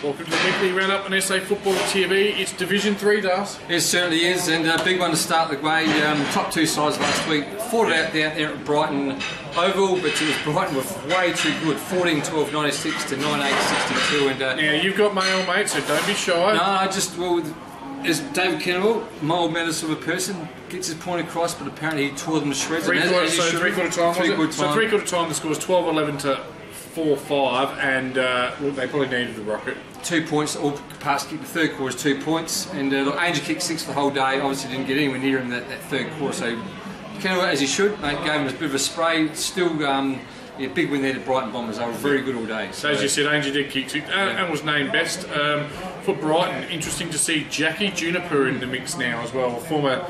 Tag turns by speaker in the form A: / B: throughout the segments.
A: Welcome to the weekly roundup on SA Football TV. It's Division 3, Darcy.
B: It certainly is, and a big one to start the way. Top two sides last week fought it out there at Brighton Oval, but it was Brighton were way too good. 14-12, 96 to 9-8, 62. And
A: now you've got male mates, so don't be shy.
B: No, as David Kennell, mild mannered sort of person, gets his point across, but apparently he tore them to shreds.
A: Three-quarter time, the score was 12-11 to 4-5, and they probably needed the rocket.
B: 2 points, all pass kick. The third quarter is 2 points, and Angel kicked 6 for the whole day. Obviously didn't get anywhere near him that third quarter, so Kennell, as he should, mate, gave him a bit of a spray. Still, big win there to Brighton Bombers. They were very good all day.
A: So as you said, Angel did kick 6 and was named best. For Brighton, interesting to see Jackie Juniper in the mix now as well, a former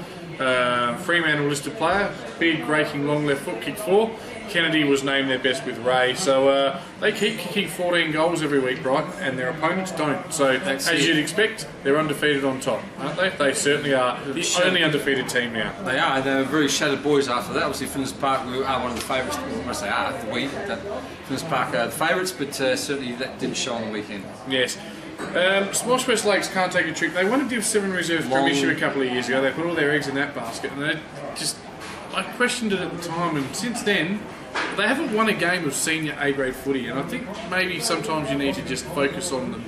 A: Fremantle listed player, big raking long left foot, kicked 4. Kennedy was named their best with Ray, so they keep kicking 14 goals every week, Brighton, and their opponents don't. So as you'd expect, they're undefeated on top, aren't they? They certainly are the only undefeated team now.
B: They are. They were very shattered boys after that. Obviously, Flinders Park are one of the favourites. I must say Flinders Park are the favourites, but certainly that didn't show on the weekend.
A: Yes. Smosh West Lakes can't take a trick. They won a Div 7 reserve premiership a couple of years ago. They put all their eggs in that basket, and I questioned it at the time, and since then they haven't won a game of senior A-grade footy, and I think maybe sometimes you need to just focus on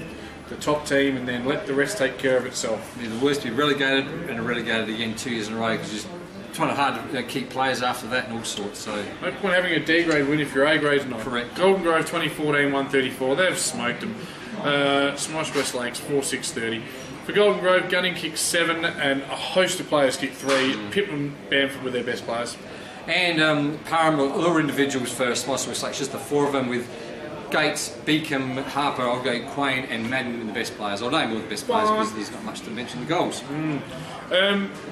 A: the top team and then let the rest take care of itself.
B: Yeah, the worst to be relegated and relegated again 2 years in a row because just trying hard to keep players after that and all sorts. So
A: no point having a D-grade win if your A-grade's not.
B: Correct.
A: Golden Grove 2014 134. They've smoked them. Smosh West Lakes 4-6-30. For Golden Grove, Gunning kicked 7 and a host of players kicked 3. Pittman, Bamford were their best players.
B: And Parham, all were individuals for Smosh West Lakes, just the 4 of them with Gates, Beacom, Harper, Olgate, Quain and Madden in the best players. I'll name all the best players because there's not much to mention the goals.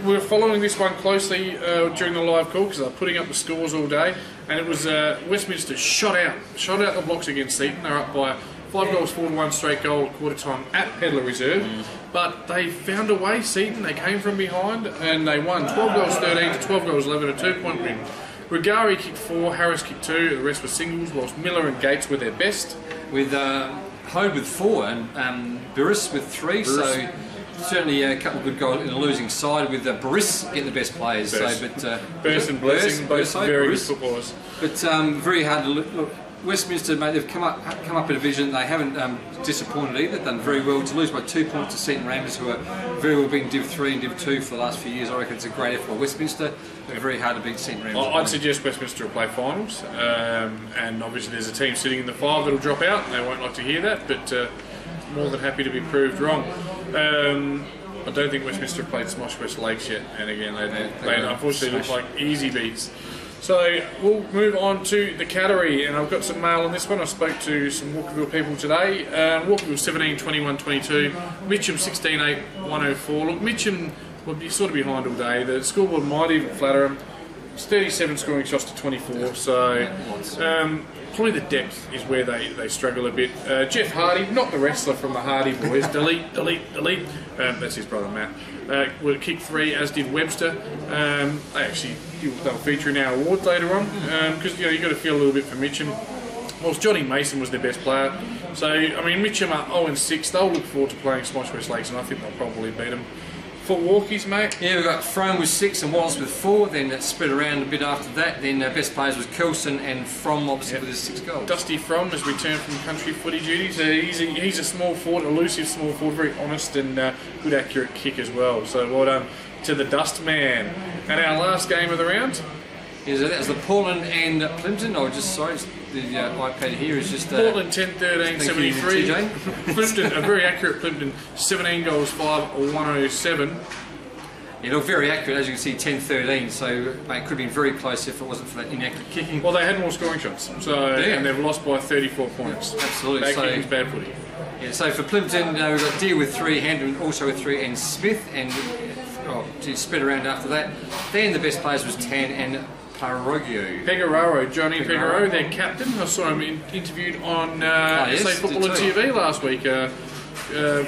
A: We're following this one closely during the live call because they're putting up the scores all day, and it was Westminster shot out the blocks against Seaton. They're up by 5 goals, 4-1 straight goal at quarter time at Pedlar Reserve. But they found a way, Seaton. They came from behind and they won 12 goals 13 to 12 goals 11, a 2-point win. Regari kicked 4, Harris kicked 2, the rest were singles, whilst Miller and Gates were their best.
B: With Hode with 4 and Burris with 3, so certainly a couple of good goals in a losing side with Burris getting the best players.
A: Burris and Blessing, both very good footballers.
B: But very hard to look. Westminster, mate, they've come up a division. They haven't disappointed either. Done very well to lose by 2 points to Seaton Ramblers, who are very well been Div 3 and Div 2 for the last few years. I reckon it's a great effort by Westminster. They're very hard to beat Seaton Ramblers.
A: I'd suggest Westminster will play finals, and obviously there's a team sitting in the 5 that'll drop out. They won't like to hear that, but more than happy to be proved wrong. I don't think Westminster have played Smosh West Lakes yet, and again they unfortunately look like easy beats. So we'll move on to the category, and I've got some mail on this one. I spoke to some Walkerville people today. Walkerville 17-21-22, Mitcham 16-8, 104. Look, Mitcham will be sort of behind all day. The scoreboard might even flatter them. It's 37 scoring shots to 24, so probably the depth is where they struggle a bit. Jeff Hardy, not the wrestler from the Hardy Boys, delete. That's his brother Matt. Will kick 3, as did Webster. They'll feature in our awards later on because you've got to feel a little bit for Mitcham. Whilst Johnny Mason was their best player. So I mean, Mitcham are 0-6. They'll look forward to playing Smosh West Lakes, and I think they'll probably beat them. For Walkies, mate?
B: Yeah, we've got Frome with 6 and Wallace with 4. Then that spread around a bit after that. Then best players was Kelson and From obviously with his 6 goals.
A: Dusty From has returned from country footy duties. He's a small forward, elusive small forward, very honest and good accurate kick as well. So well done to the Dust Man. And our last game of the round?
B: Yeah, so that was the Portland and Plimpton. The iPad here is just...
A: Portland 10-13, 73. Plimpton, a very accurate Plimpton, 17 goals, 5, 107.
B: Yeah, look, very accurate, as you can see, 10-13, so it could have been very close if it wasn't for that inaccurate kicking.
A: Well, they had more scoring shots, and they've lost by 34 points.
B: Absolutely.
A: Bad kicking's bad footy.
B: Yeah, so for Plimpton, we've got Deer with 3, Handon also with 3, and Smith, and spread around after that. Then the best players was Tan and
A: Pegararo, Johnny Pegararo, their captain. I saw him interviewed on SA Football and TV last week. Of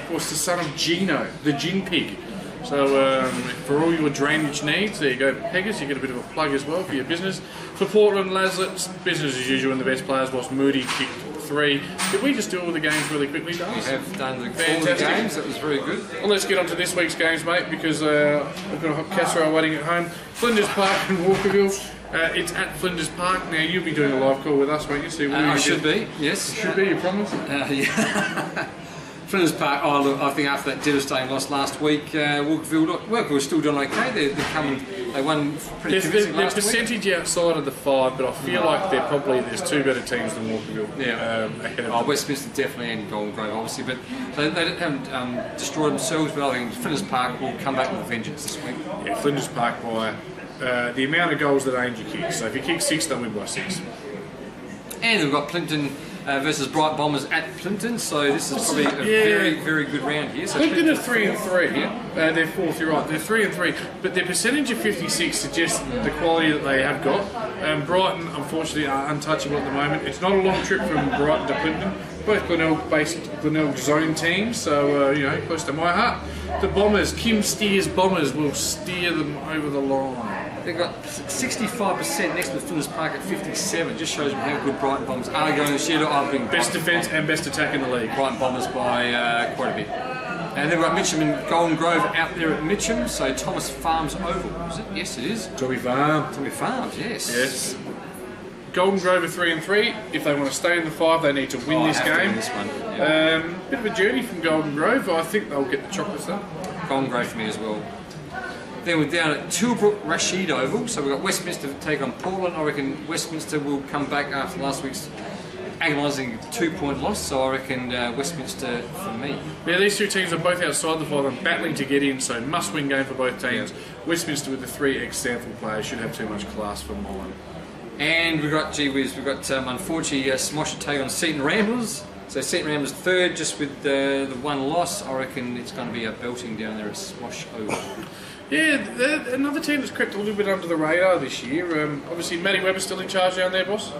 A: course, the son of Gino, the gin pig. So for all your drainage needs, there you go, Peggers. You get a bit of a plug as well for your business. For Portland, Laslett, business as usual, and the best players was Moody kicked 3. Did we just do all the games really quickly, Darcy?
B: We have done all the
A: Fantastic.
B: games. That was very good.
A: Well, let's get on to this week's games, mate, because I've got a hot casserole waiting at home. Flinders Park and Walkerville. It's at Flinders Park. Now, you'll be doing a live call with us, won't you? See,
B: I should be, yes.
A: Should be, you promise?
B: Yeah. Flinders Park, oh look, I think after that devastating loss last week, Walkerville's still doing okay. They won pretty convincing
A: Their
B: last week.
A: percentage outside of the 5, but I feel like there's 2 better teams than Walkerville.
B: Yeah.
A: Ahead of them.
B: Westminster definitely and Golden Grove obviously, but they haven't destroyed themselves, but I think Flinders Park will come back with a vengeance this week.
A: Yeah, Flinders Park by the amount of goals that Angel kicks. So if you kick 6, they'll win by 6.
B: And we've got Plimpton versus Bright Bombers at Plimpton, so this is probably a very, very good round here. So
A: Plimpton are 3 and 3. They're 4th, you're right. They're 3 and 3, but their percentage of 56 suggests the quality that they have got. Brighton, unfortunately, are untouchable at the moment. It's not a long trip from Brighton to Plimpton. Both Glenelg zone teams, so close to my heart. The Bombers, Kim Steers Bombers, will steer them over the line.
B: They've got 65% next to Flinders Park at 57. Just shows me how good Brighton Bombers are going this year. I've been
A: Best defence and best attack in the league.
B: Brighton Bombers by quite a bit. And then we've got Mitcham and Golden Grove out there at Mitcham. So Thomas Farms Oval, is it? Yes, it is.
A: Tommy Farm.
B: Tommy Farms, yes.
A: Yes. Golden Grove are 3 and 3. If they want to stay in the 5, they need to win this game.
B: To win this one. Yeah.
A: Bit of a journey from Golden Grove. I think they'll get the chocolates though.
B: Golden Grove for me as well. Then we're down at Tilbrook Rashid Oval, so we've got Westminster to take on Portland. I reckon Westminster will come back after last week's agonising 2-point loss, so I reckon Westminster for me.
A: Yeah, these 2 teams are both outside the 5 and battling to get in, so must-win game for both teams.
B: Yeah.
A: Westminster with the 3 ex-Stanford players should have too much class for Mullen.
B: And we've got, unfortunately, Smosh to take on Seaton Ramblers. So Seaton Ramblers 3rd, just with the 1 loss. I reckon it's going to be a belting down there at Smosh Oval.
A: Yeah, another team that's crept a little bit under the radar this year. Obviously, Matty Webber's still in charge down there, boss?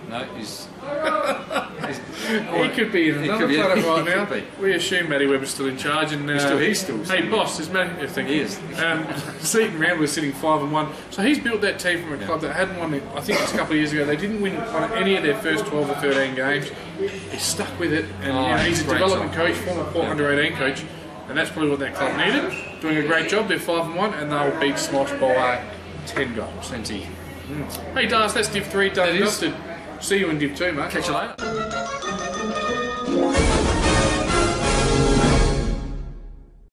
B: No, he's
A: he could be in another planet right now. We assume Matty Webber's still in charge. And
B: he's still.
A: Hey, boss, is Matty? I think
B: he is.
A: Seaton Rambler's sitting 5 and 1. So he's built that team from a club that hadn't won. I think it's a couple of years ago. They didn't win any of their first 12 or 13 games. He's stuck with it, and he's a development coach, former Port under 18 coach. And that's probably what that club needed. Doing a great job. They're 5 and 1, and they'll beat Smosh by 10 goals.
B: 20.
A: Hey, Darcy, that's Div 3 done and dusted. See you in Div 2, mate.
B: Catch you later.